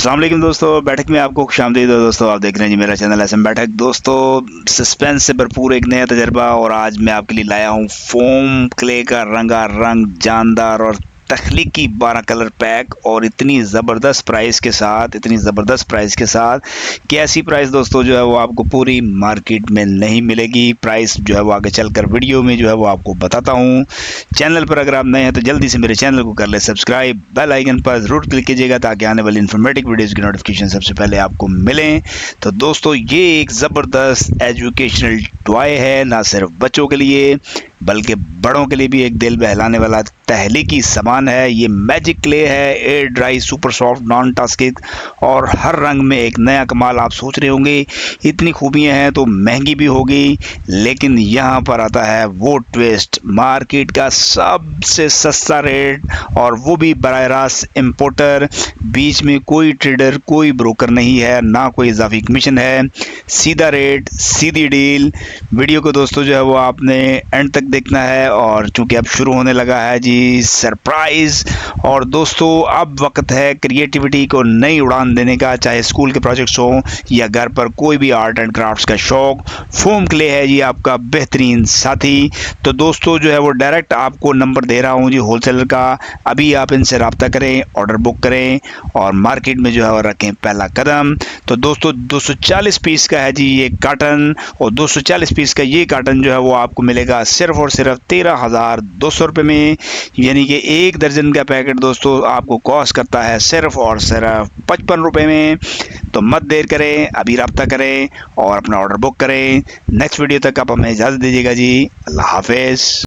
अस्सलाम वालेकुम दोस्तों, बैठक में आपको खुशामदीद। दोस्तों आप देख रहे हैं जी मेरा चैनल एसएम बैठक। दोस्तों सस्पेंस से भरपूर एक नया तजर्बा, और आज मैं आपके लिए लाया हूँ फोम क्ले का रंगारंग जानदार और तख्लीकी 12 कलर पैक, और इतनी ज़बरदस्त प्राइस के साथ, कैसी प्राइस दोस्तों जो है वो आपको पूरी मार्केट में नहीं मिलेगी। प्राइस जो है वो आगे चलकर वीडियो में जो है वो आपको बताता हूँ। चैनल पर अगर आप नए हैं तो जल्दी से मेरे चैनल को कर ले सब्सक्राइब, बेल आइकन पर ज़रूर क्लिक कीजिएगा ताकि आने वाली इन्फॉर्मेटिव वीडियोज़ की नोटिफिकेशन सबसे पहले आपको मिलें। तो दोस्तों ये एक ज़बरदस्त एजुकेशनल टॉय है, ना सिर्फ बच्चों के लिए बल्कि बड़ों के लिए भी एक दिल बहलाने वाला तहलीकी सामान है। ये मैजिक क्ले है, air dry, super soft, non toxic, और हर रंग में एक नया कमाल। आप सोच रहे होंगे इतनी खूबियां हैं तो महंगी भी होगी, लेकिन यहाँ पर आता है वो ट्विस्ट, मार्केट का सबसे सस्ता रेट, और वो भी बराह रास्त इम्पोर्टर। बीच में कोई ट्रेडर, कोई ब्रोकर नहीं है, ना कोई इजाफी कमीशन है। सीधा रेट, सीधी डील। वीडियो को दोस्तों जो है वो आपने एंड तक देखना है, और चूंकि अब शुरू होने लगा है जी सरप्राइज। और दोस्तों अब वक्त है क्रिएटिविटी को नई उड़ान देने का, चाहे स्कूल के प्रोजेक्ट्स हो या घर पर कोई भी आर्ट एंड क्राफ्ट्स का शौक। फोम क्ले है जी आपका बेहतरीन साथी। तो दोस्तों जो है वो डायरेक्ट आपको नंबर दे रहा हूँ जी होलसेलर का, अभी आप इनसे रब्ता करें, ऑर्डर बुक करें और मार्केट में जो है वो रखें पहला कदम। तो दोस्तों 240 पीस का है जी ये कार्टन, और 240 पीस का ये कार्टन जो है वो आपको मिलेगा सिर्फ और सिर्फ 13,200 रुपये में। यानी कि एक दर्जन का पैकेट दोस्तों आपको कॉस्ट करता है सिर्फ और सिर्फ 55 रुपये में। तो मत देर करें, अभी रब्ता करें और अपना ऑर्डर बुक करें। नेक्स्ट वीडियो तक आप हमें इजाज़त दीजिएगा जी। अल्लाह हाफिज़।